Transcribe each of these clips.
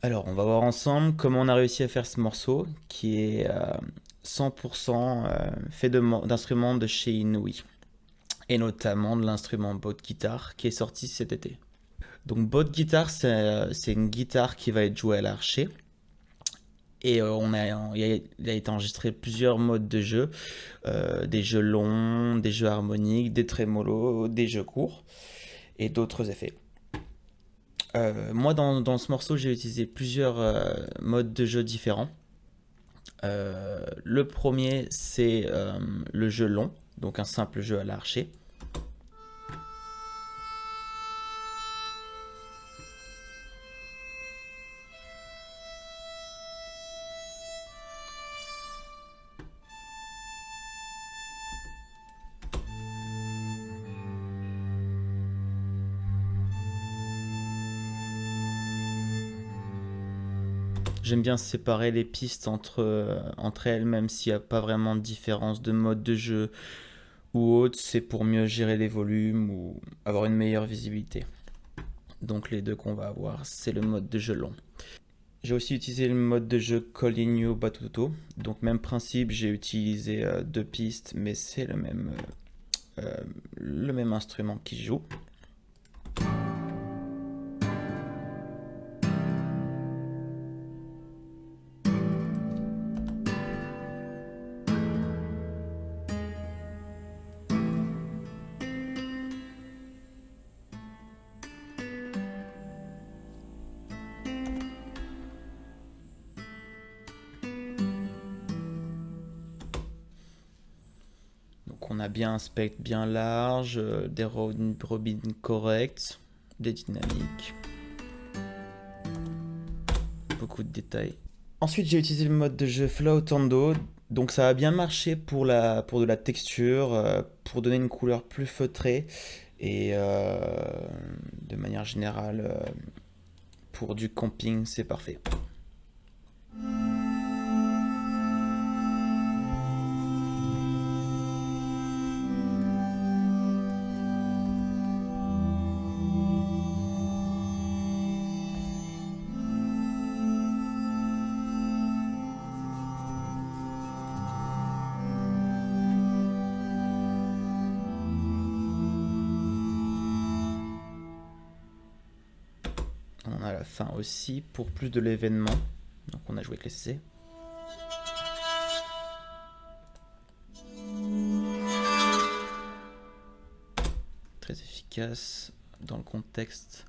Alors, on va voir ensemble comment on a réussi à faire ce morceau qui est 100% fait d'instruments de chez Inouï et notamment de l'instrument Boat Guitar qui est sorti cet été. Donc, Boat Guitar, c'est une guitare qui va être jouée à l'archet et il a été enregistré plusieurs modes de jeu, des jeux longs, des jeux harmoniques, des trémolos, des jeux courts et d'autres effets. Moi, dans ce morceau, j'ai utilisé plusieurs modes de jeu différents. Le premier, c'est le jeu long, donc un simple jeu à l'archer. J'aime bien séparer les pistes entre elles, même s'il n'y a pas vraiment de différence de mode de jeu ou autre, c'est pour mieux gérer les volumes ou avoir une meilleure visibilité. Donc les deux qu'on va avoir, c'est le mode de jeu long. J'ai aussi utilisé le mode de jeu Colligno Batuto. Donc même principe, j'ai utilisé deux pistes, mais c'est le même instrument qui joue. Donc on a bien un spectre bien large, des robines correctes, des dynamiques, beaucoup de détails. Ensuite j'ai utilisé le mode de jeu Flautando, donc ça a bien marché pour de la texture, pour donner une couleur plus feutrée et de manière générale pour du camping c'est parfait. On a la fin aussi pour plus de l'événement. Donc on a joué avec les CC. Très efficace dans le contexte.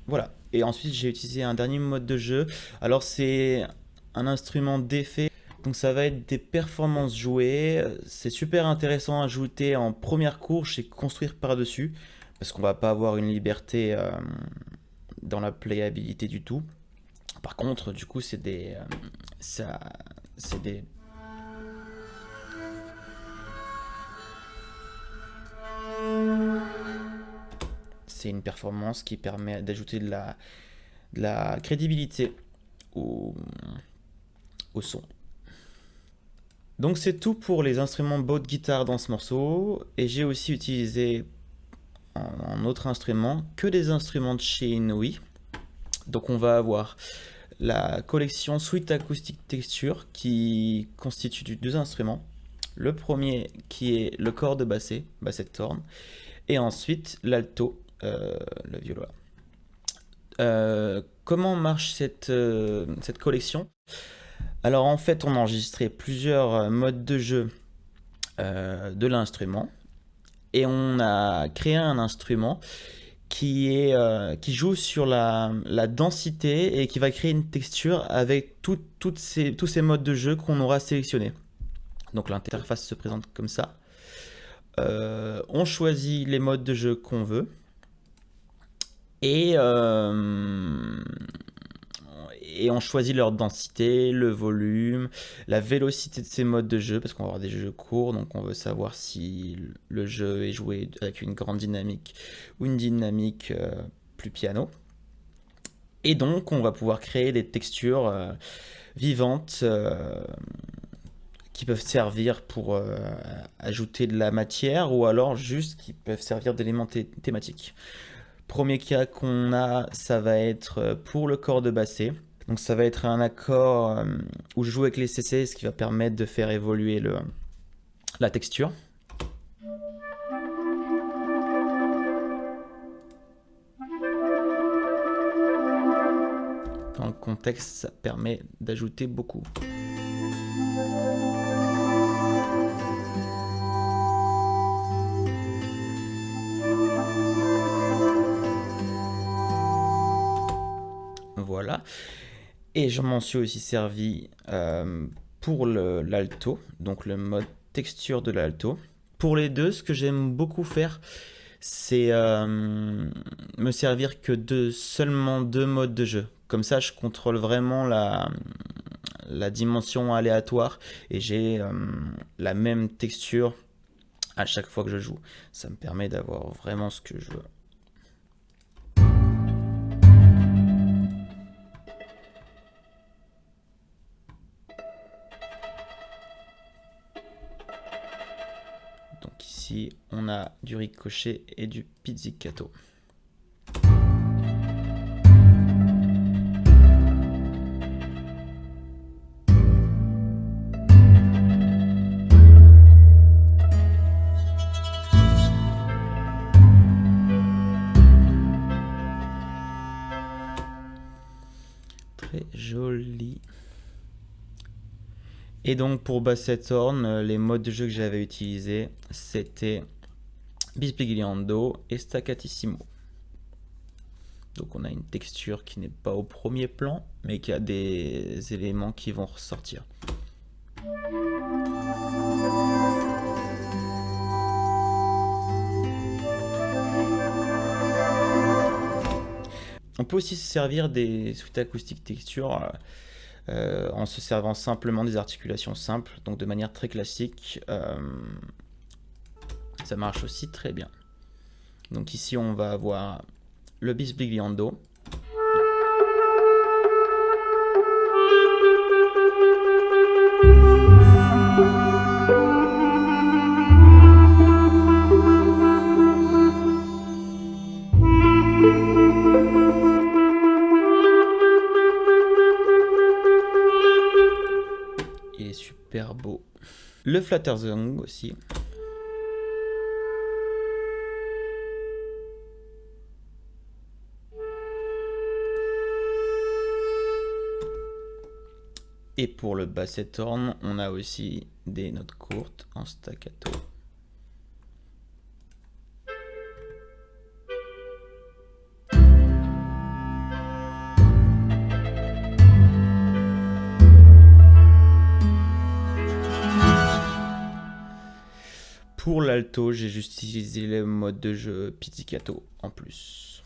Voilà. Et ensuite j'ai utilisé un dernier mode de jeu. Alors c'est un instrument d'effet. Donc ça va être des performances jouées. C'est super intéressant à ajouter en première course et construire par-dessus. Parce qu'on va pas avoir une liberté dans la playabilité du tout. Par contre, du coup, ça, c'est des, c'est une performance qui permet d'ajouter de la crédibilité au, au son. Donc c'est tout pour les instruments Boat Guitar dans ce morceau. Et j'ai aussi utilisé en autre instrument que des instruments de chez Inouï. Donc on va avoir la collection Suite Acoustique Texture qui constitue deux instruments. Le premier qui est le corps de basset, basset de corne, et ensuite l'alto, le viola. Comment marche cette collection? Alors en fait on a enregistré plusieurs modes de jeu de l'instrument et on a créé un instrument qui joue sur la densité et qui va créer une texture avec tous ces modes de jeu qu'on aura sélectionnés. Donc l'interface se présente comme ça. On choisit les modes de jeu qu'on veut et, et on choisit leur densité, le volume, la vélocité de ces modes de jeu, parce qu'on va avoir des jeux courts, donc on veut savoir si le jeu est joué avec une grande dynamique ou une dynamique plus piano. Et donc on va pouvoir créer des textures vivantes qui peuvent servir pour ajouter de la matière ou alors juste qui peuvent servir d'éléments thématiques. Premier cas qu'on a, ça va être pour le corps de basset. Donc ça va être un accord où je joue avec les CC, ce qui va permettre de faire évoluer la texture. Dans le contexte, ça permet d'ajouter beaucoup. Voilà. Et je m'en suis aussi servi pour l'alto, donc le mode texture de l'alto. Pour les deux, ce que j'aime beaucoup faire, c'est me servir que de seulement 2 modes de jeu. Comme ça, je contrôle vraiment la dimension aléatoire et j'ai la même texture à chaque fois que je joue. Ça me permet d'avoir vraiment ce que je veux. Donc ici, on a du ricochet et du pizzicato. Très joli. Et donc pour basset horn, les modes de jeu que j'avais utilisés, c'était bisbigliando et staccatissimo. Donc on a une texture qui n'est pas au premier plan, mais qui a des éléments qui vont ressortir. On peut aussi se servir des suites acoustiques textures en se servant simplement des articulations simples, donc de manière très classique. Ça marche aussi très bien. Donc ici on va avoir le bisbigliando. Il est super beau. Le flatterzong aussi. Et pour le basset horn, on a aussi des notes courtes en staccato. Pour l'alto, j'ai juste utilisé le mode de jeu pizzicato en plus.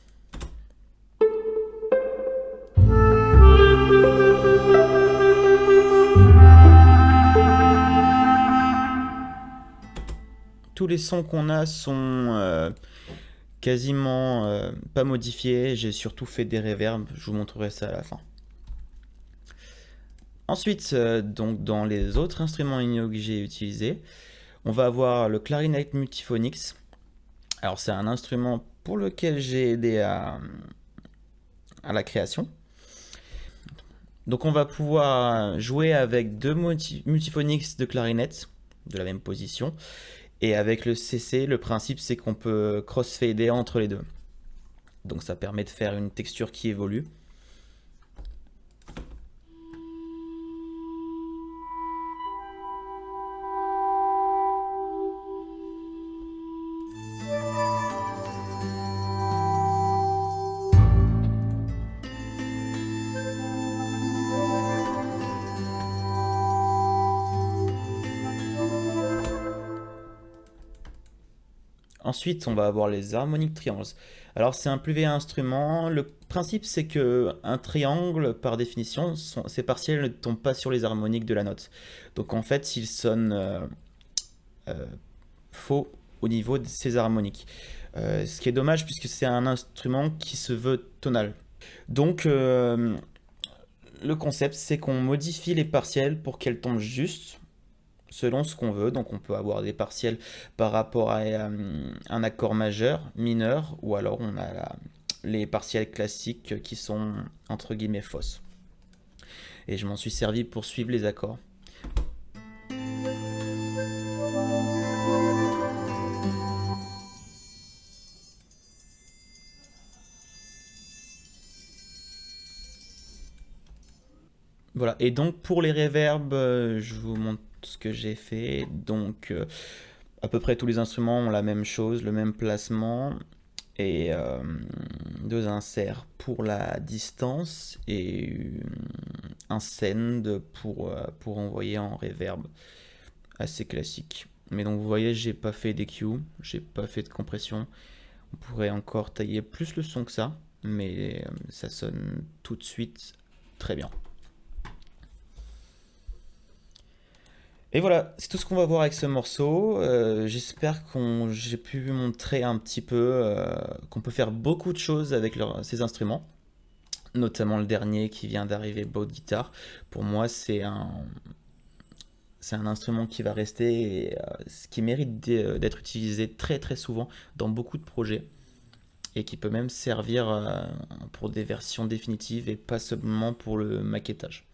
Tous les sons qu'on a sont quasiment pas modifiés. J'ai surtout fait des reverbs. Je vous montrerai ça à la fin. Ensuite, donc dans les autres instruments Inyo que j'ai utilisés, on va avoir le clarinette multiphonix. Alors c'est un instrument pour lequel j'ai aidé à la création. Donc on va pouvoir jouer avec 2 multiphonix de clarinette de la même position. Et avec le CC, le principe c'est qu'on peut crossfader entre les deux. Donc ça permet de faire une texture qui évolue. Ensuite, on va avoir les harmoniques triangles. Alors, c'est un pluvieux instrument. Le principe, c'est que un triangle, par définition, ses partiels ne tombent pas sur les harmoniques de la note. Donc, en fait, il sonne faux au niveau de ses harmoniques. Ce qui est dommage, puisque c'est un instrument qui se veut tonal. Donc, le concept, c'est qu'on modifie les partiels pour qu'elles tombent juste selon ce qu'on veut. Donc on peut avoir des partiels par rapport à un accord majeur, mineur, ou alors on a les partiels classiques qui sont entre guillemets fausses. Et je m'en suis servi pour suivre les accords. Voilà, et donc pour les reverbs, je vous montre ce que j'ai fait. Donc à peu près tous les instruments ont la même chose, le même placement, et deux inserts pour la distance et un send pour envoyer en reverb, assez classique. Mais donc vous voyez, j'ai pas fait d'EQ, j'ai pas fait de compression. On pourrait encore tailler plus le son que ça, mais ça sonne tout de suite très bien. Et voilà, c'est tout ce qu'on va voir avec ce morceau. J'espère que j'ai pu montrer un petit peu qu'on peut faire beaucoup de choses avec ces instruments, notamment le dernier qui vient d'arriver, Boat Guitar. Pour moi, c'est un instrument qui va rester et qui mérite d'être utilisé très très souvent dans beaucoup de projets et qui peut même servir pour des versions définitives et pas seulement pour le maquettage.